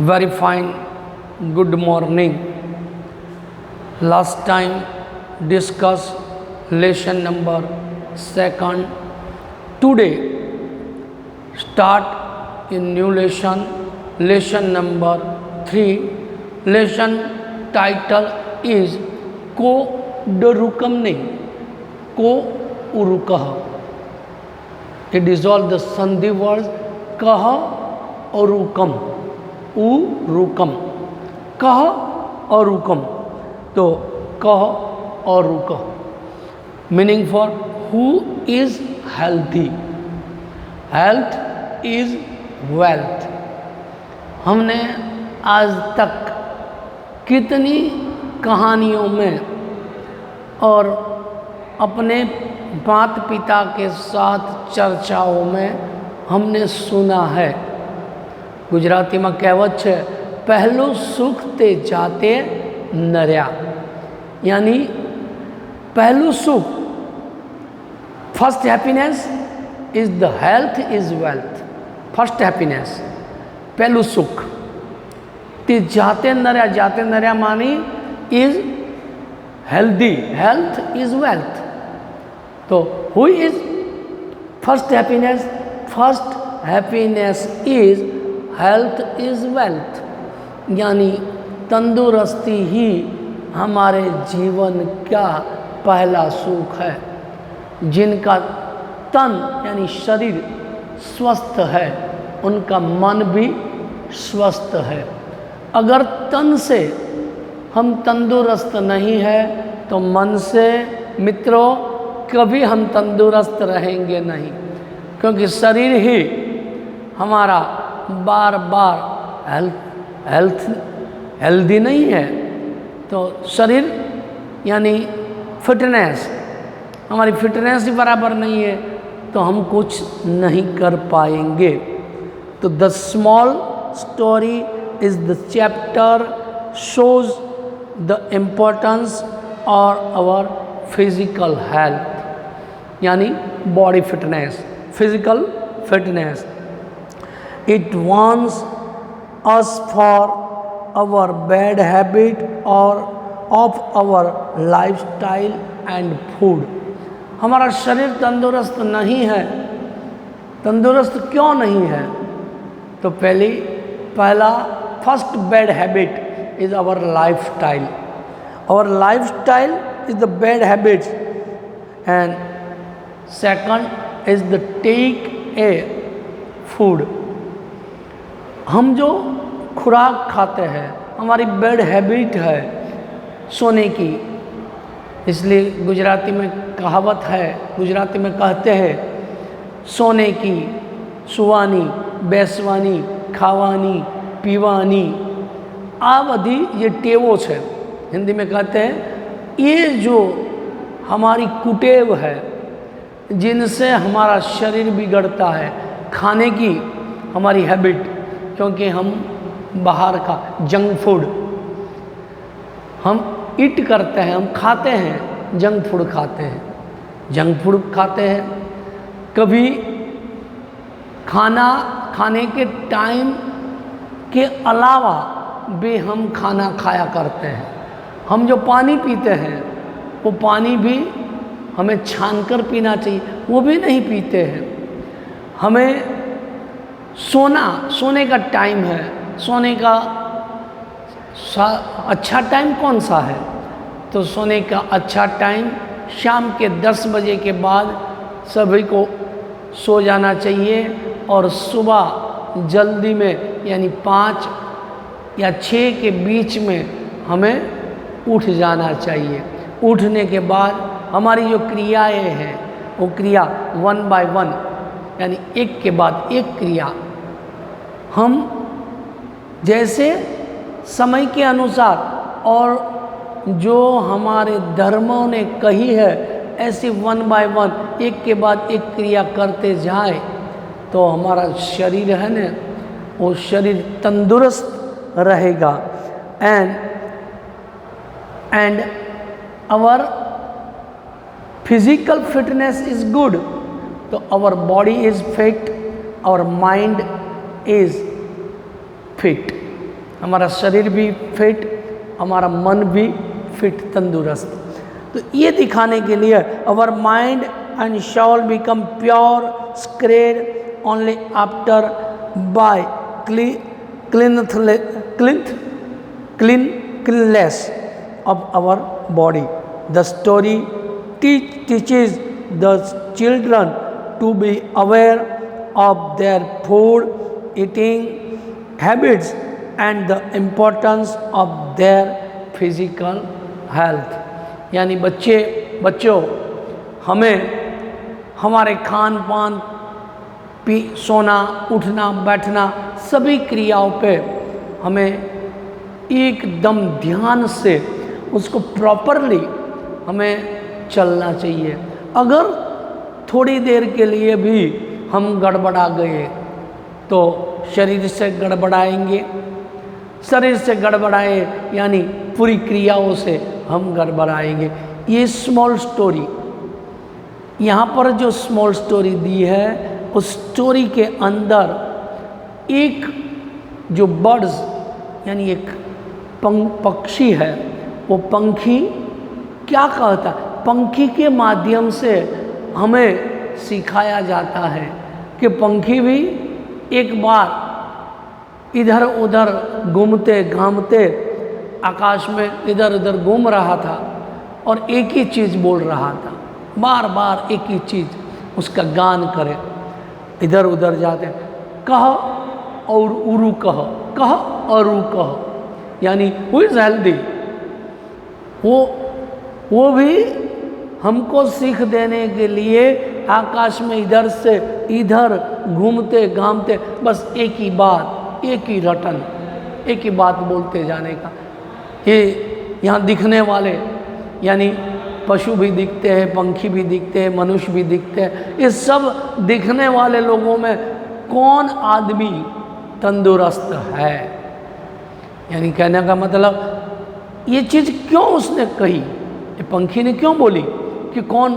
Very fine. Good morning. Last time discuss lesson number 2. Today start in new lesson number 3. Lesson title is को डरुकम नहीं, को उरुकह. It is all the sandhi words कह और रुकम, रुकम, कह और रुकम. तो कह और रुकह meaning for who is healthy. Health is wealth. हमने आज तक कितनी कहानियों में और अपने माता पिता के साथ चर्चाओं में हमने सुना है. गुजराती में कहेवत है, पहलू सुख ते जाते नर्या. यानी पहलू सुख, first happiness is the health is wealth. First happiness, पहलू सुख ते जाते नर्या मानी is healthy, health is wealth. तो who is first happiness? First happiness is health is wealth. यानी तंदुरुस्ती ही हमारे जीवन का पहला सुख है. जिनका तन यानी शरीर स्वस्थ है उनका मन भी स्वस्थ है. अगर तन से हम तंदुरुस्त नहीं है तो मन से मित्रों कभी हम तंदुरुस्त रहेंगे नहीं. क्योंकि शरीर ही हमारा बार बार हेल्दी नहीं है. तो शरीर यानी फिटनेस, हमारी फिटनेस ही बराबर नहीं है तो हम कुछ नहीं कर पाएंगे. तो the small story is the chapter shows the importance और आवर फिजिकल हेल्थ यानी body fitness, physical fitness. It warns us for our bad habit or of our lifestyle and food. हमारा शरीर तंदुरुस्त नहीं है. तंदुरुस्त क्यों नहीं है? तो पहला first bad habit is our lifestyle. Our lifestyle is the bad habits. And second is the take a food. हम जो खुराक खाते हैं हमारी बैड हैबिट है सोने की. इसलिए गुजराती में कहावत है, गुजराती में कहते हैं सोने की सुवानी, बेसवानी, खावानी, पीवानी. आ बधी ये टेवो है. हिंदी में कहते हैं ये जो हमारी कुटेव है जिनसे हमारा शरीर बिगड़ता है. खाने की हमारी हैबिट, क्योंकि हम बाहर का जंक फूड हम ईट करते हैं, हम खाते हैं, जंक फूड खाते हैं. जंक फूड खाते हैं. कभी खाना खाने के टाइम के अलावा भी हम खाना खाया करते हैं. हम जो पानी पीते हैं वो पानी भी हमें छानकर पीना चाहिए, वो भी नहीं पीते हैं. हमें सोने का टाइम है. सोने का अच्छा टाइम कौन सा है? तो सोने का अच्छा टाइम शाम के 10 बजे के बाद सभी को सो जाना चाहिए और सुबह जल्दी में यानी 5 या 6 के बीच में हमें उठ जाना चाहिए. उठने के बाद हमारी जो क्रियाएं हैं वो क्रिया 1 by 1 यानी एक के बाद एक क्रिया हम जैसे समय के अनुसार और जो हमारे धर्मों ने कही है ऐसे 1 by 1 एक के बाद एक क्रिया करते जाए तो हमारा शरीर है ना वो शरीर तंदुरुस्त रहेगा. And our physical fitness is good. तो our body is fit, our mind is fit. हमारा शरीर भी फिट, हमारा मन भी फिट, तंदुरुस्त। तो ये दिखाने के लिए our mind and soul become pure sacred only after by cleanliness of our body. The story teaches the children to be aware of their food eating habits and the importance of their physical health. यानी बच्चों हमें हमारे खान पान, सोना, उठना, बैठना, सभी क्रियाओं पे हमें एकदम ध्यान से उसको प्रॉपरली हमें चलना चाहिए। अगर थोड़ी देर के लिए भी हम गड़बड़ा गए तो शरीर से गड़बड़ाएंगे, शरीर से गड़बड़ाए यानी पूरी क्रियाओं से हम गड़बड़ाएंगे। ये स्मॉल स्टोरी, यहाँ पर जो स्मॉल स्टोरी दी है उस स्टोरी के अंदर एक जो बर्ड्स यानी एक पक्षी है, वो पंखी क्या कहता है, पंखी के माध्यम से हमें सिखाया जाता है कि पंखी भी एक बार इधर उधर घूमते घामते आकाश में इधर उधर घूम रहा था और एक ही चीज़ बोल रहा था, बार बार एक ही चीज़ उसका गान करे, इधर उधर जाते कह और उरु कह, कह और उ कह, यानी हु इज़ हेल्दी। वो भी हमको सीख देने के लिए आकाश में इधर से इधर घूमते घामते बस एक ही बात, एक ही रटन, एक ही बात बोलते जाने का। ये यहाँ दिखने वाले यानी पशु भी दिखते हैं, पंखी भी दिखते हैं, मनुष्य भी दिखते हैं। इस सब दिखने वाले लोगों में कौन आदमी तंदुरुस्त है? यानी कहने का मतलब ये चीज़ क्यों उसने कही, ये पंखी ने क्यों बोली कि कौन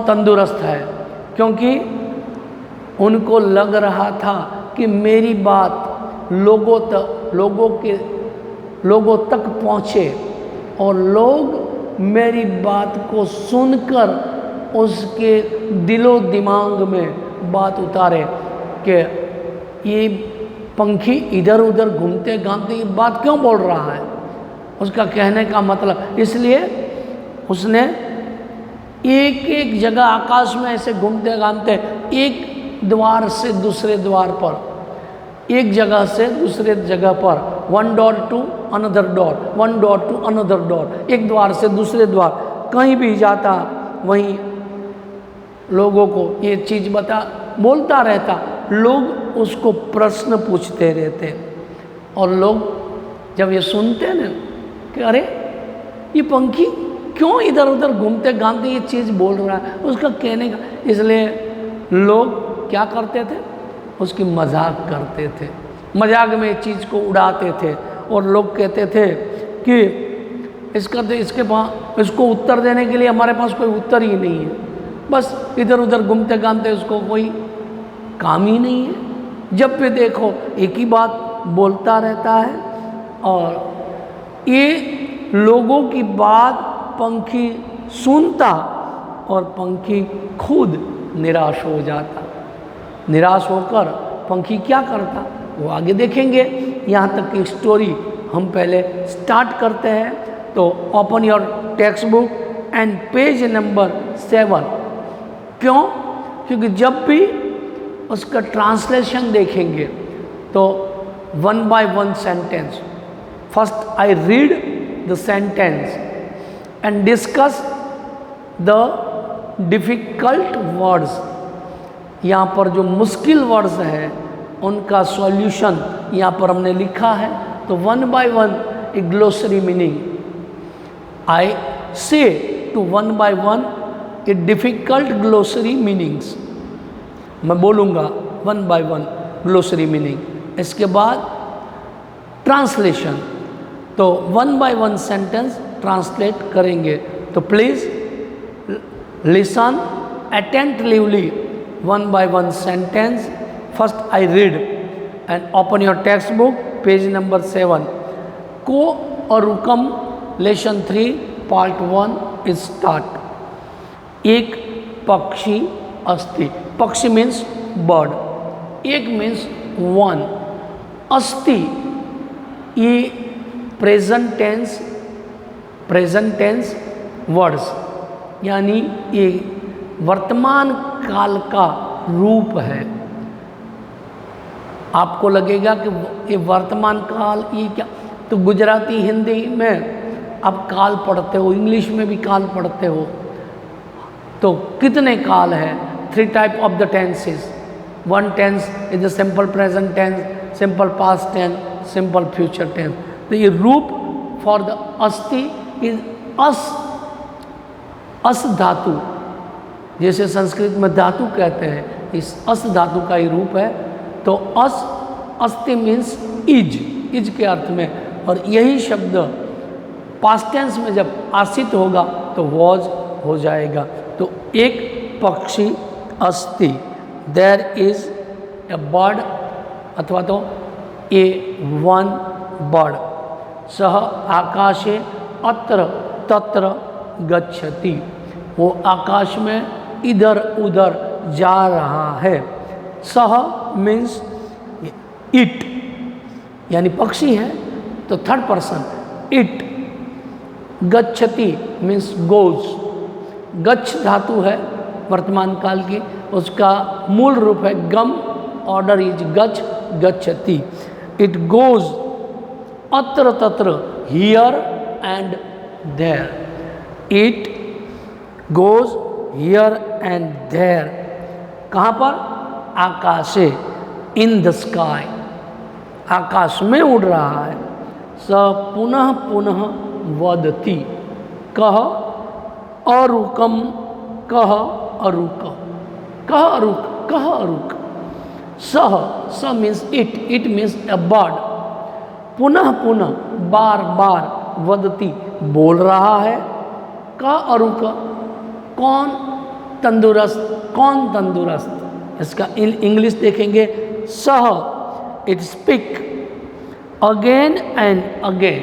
तंदुरुस्त है? क्योंकि उनको लग रहा था कि मेरी बात लोगों तक पहुँचे और लोग मेरी बात को सुनकर उसके दिलो दिमाग में बात उतारे कि ये पंखी इधर उधर घूमते घामते ये बात क्यों बोल रहा है, उसका कहने का मतलब। इसलिए उसने एक एक जगह आकाश में ऐसे घूमते घामते एक द्वार से दूसरे द्वार पर, एक जगह से दूसरे जगह पर, one door to another door, one door to another door, एक द्वार से दूसरे द्वार, कहीं भी जाता वहीं लोगों को ये चीज़ बोलता रहता। लोग उसको प्रश्न पूछते रहते और लोग जब ये सुनते ना कि अरे ये पंखी क्यों इधर उधर घूमते घामते ये चीज़ बोल रहा है, उसका कहने का, इसलिए लोग क्या करते थे, उसकी मजाक करते थे, मजाक में इस चीज़ को उड़ाते थे और लोग कहते थे कि इसको उत्तर देने के लिए हमारे पास कोई उत्तर ही नहीं है, बस इधर उधर घूमते घामते उसको कोई काम ही नहीं है, जब भी देखो एक ही बात बोलता रहता है। और ये लोगों की बात पंखी सुनता और पंखी खुद निराश हो जाता। निराश होकर पंखी क्या करता वो आगे देखेंगे। यहाँ तक की स्टोरी हम पहले स्टार्ट करते हैं। तो open your text book and page number 7। क्यों? क्योंकि जब भी उसका ट्रांसलेशन देखेंगे तो 1 by 1 sentence, first I read the sentence and discuss the difficult words. यहाँ पर जो मुश्किल वर्ड्स हैं उनका सॉल्यूशन यहाँ पर हमने लिखा है। तो 1 by 1 a glossary meaning, I say to 1 by 1 a difficult glossary meanings. मैं बोलूँगा 1 by 1 ग्लोसरी मीनिंग, इसके बाद ट्रांसलेशन। तो 1 by 1 सेंटेंस ट्रांसलेट करेंगे। तो please listen attentively 1 by 1 sentence. First I read and open your textbook page number 7, को अरुकम lesson 3 part 1 start. एक पक्षी अस्ति, पक्षी मीन्स बर्ड, एक मीन्स वन, अस्ति ये प्रेजेंट टेंस वर्ड्स, यानी ये वर्तमान काल का रूप है। आपको लगेगा कि ये वर्तमान काल ये क्या, तो गुजराती हिंदी में आप काल पढ़ते हो, इंग्लिश में भी काल पढ़ते हो, तो कितने काल है? 3 type of the tenses. 1 tense is the simple present tense, simple past tense, simple future tense. तो ये रूप फॉर द अस्ति इज अस धातु, जैसे संस्कृत में धातु कहते हैं, इस अस धातु का ही रूप है। तो अस्ति मीन्स इज के अर्थ में, और यही शब्द पास्ट टेंस में जब आश्रित होगा तो वॉज हो जाएगा। तो एक पक्षी अस्ति, देयर इज ए बर्ड, अथवा तो ए वन बर्ड, सह आकाशे अत्र तत्र गच्छति, वो आकाश में इधर उधर जा रहा है। सह मीन्स इट, यानी पक्षी है तो थर्ड पर्सन इट। गच्छति मीन्स गोज, गच्छ धातु है वर्तमान काल की, उसका मूल रूप है गम, ऑर्डर इज गच्छ, गच्छति। इट गोज अत्र तत्र, here and there, it goes here and there. कहाँ पर? आकाशे, इन द स्काई, आकाश में उड़ रहा है। स पुनः पुनः वदति, कह अरुकम, कह अरुक, कह अरुक, कह अरुक। सह, स means it means A bird, पुनः पुनः बार बार, वदति बोल रहा है। कह अरुक, कौन तंदुरुस्त, कौन तंदुरुस्त, इसका इंग्लिश देखेंगे। सह, it speak again and again,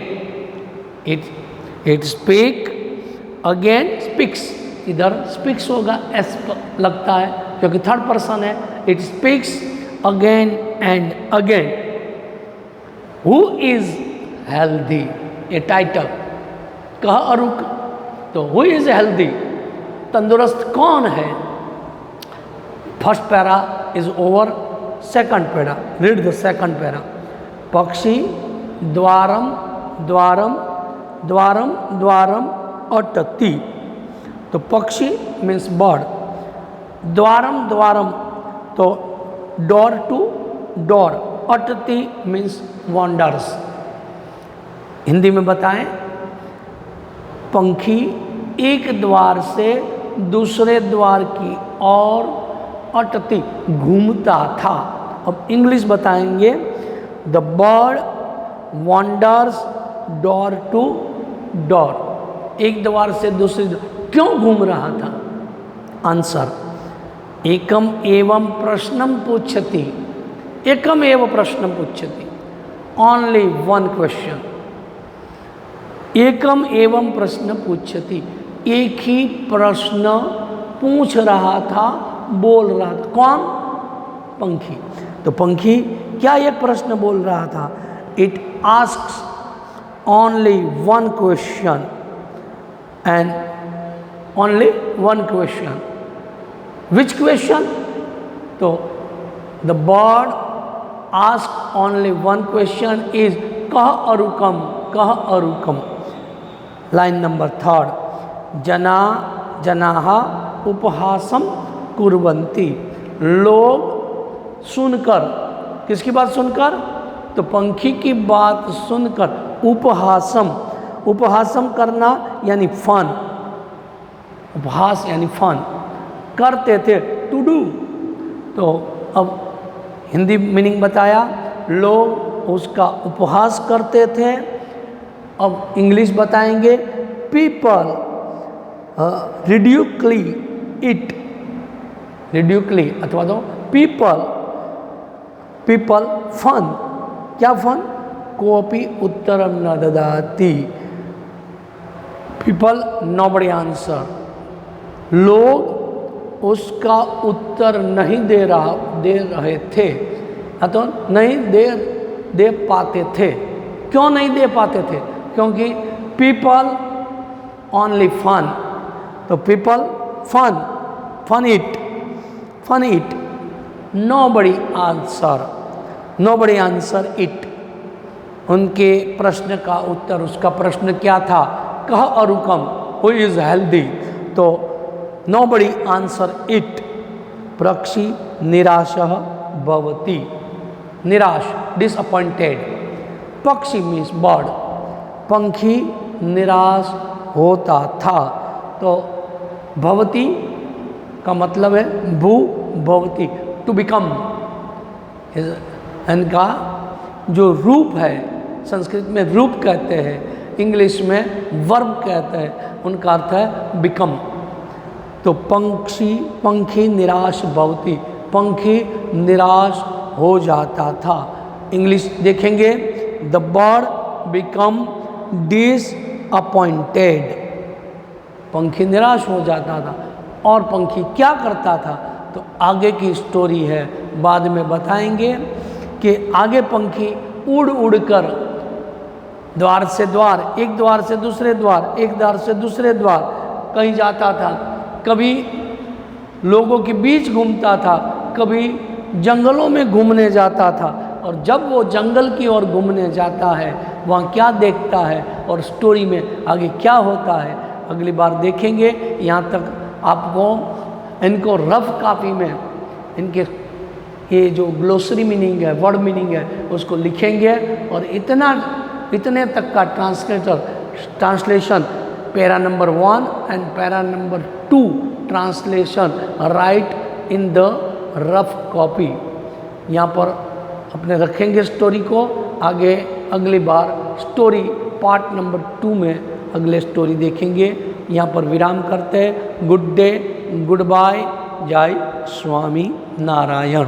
it speak again, speaks, इधर स्पीक्स होगा, एस लगता है क्योंकि थर्ड पर्सन है। It speaks again and again. Who is healthy, A title, कह अरुक, तो हु इज हेल्दी, तंदुरुस्त कौन है। First para is over, second para, read the second para. पक्षी द्वारम द्वारम द्वारम द्वारम अटति, तो पक्षी मीन्स बर्ड, द्वारम द्वारम तो डोर टू डोर, अटति मीन्स वॉन्डर्स। हिंदी में बताएं, पंखी एक द्वार से दूसरे द्वार की ओर अटति, घूमता था। अब इंग्लिश बताएंगे, the bird wonders door to door, एक द्वार से दूसरी, क्यों घूम रहा था? आंसर, एकम एवं प्रश्नम पूछति, एकम एवं प्रश्नम पूछति, ओनली वन क्वेश्चन, एकम एवं प्रश्न पूछति, एक ही प्रश्न पूछ रहा था, बोल रहा था। कौन? पंखी। तो पंखी क्या एक प्रश्न बोल रहा था? It asks only one question and only one question. Which question? तो the bird ask only one question is कह अरुकम, कह अरुकम। लाइन नंबर 3, जनाः उपहासम कुर्वन्ति, लोग सुनकर, किसकी बात सुनकर? तो पंखी की बात सुनकर, उपहासम, उपहासम करना यानी फन, उपहास यानी फन करते थे, टू डू। तो अब हिंदी मीनिंग बताया, लोग उसका उपहास करते थे। अब इंग्लिश बताएंगे, पीपल रिड्यूकली इट, रिड्यूकली अथवा तो पीपल, पीपल फन, क्या फन? कोऽपि उत्तरम न ददाति। पीपल नोबडी आंसर, लोग उसका उत्तर नहीं दे रहे थे, अथवा नहीं दे पाते थे। क्यों नहीं दे पाते थे? क्योंकि पीपल ओनली फन, तो people fun it, nobody answer it. उनके प्रश्न का उत्तर, उसका प्रश्न क्या था? कह अरुकम, हु इज हेल्दी, तो नोबडी आंसर इट। पक्षी निराशः भवति, निराश डिसअपॉइंटेड। पक्षी मीन्स बर्ड, पंखी निराश होता था, तो भवति का मतलब है भू भवति, टू बिकम। इनका जो रूप है, संस्कृत में रूप कहते हैं, इंग्लिश में वर्ब कहते हैं, उनका अर्थ है बिकम। तो पंखी निराश भवति, पंखी निराश हो जाता था। इंग्लिश देखेंगे, द बर्ड बिकम डिसअपॉइंटेड, पंखी निराश हो जाता था। और पंखी क्या करता था? तो आगे की स्टोरी है, बाद में बताएंगे कि आगे पंखी उड़ कर द्वार से द्वार, एक द्वार से दूसरे द्वार, एक द्वार से दूसरे द्वार कहीं जाता था। कभी लोगों के बीच घूमता था, कभी जंगलों में घूमने जाता था। और जब वो जंगल की ओर घूमने जाता है, वहाँ क्या देखता है और स्टोरी में आगे क्या होता है, अगली बार देखेंगे। यहाँ तक आपको इनको रफ कॉपी में इनके ये जो ग्लोसरी मीनिंग है, वर्ड मीनिंग है, उसको लिखेंगे। और इतने तक का translation para number 1 and para number 2 translation right in the rough copy. यहाँ पर अपने रखेंगे स्टोरी को। आगे अगली बार स्टोरी पार्ट नंबर 2 में अगले स्टोरी देखेंगे। यहाँ पर विराम करते हैं। गुड डे, गुड बाय, जय स्वामी नारायण।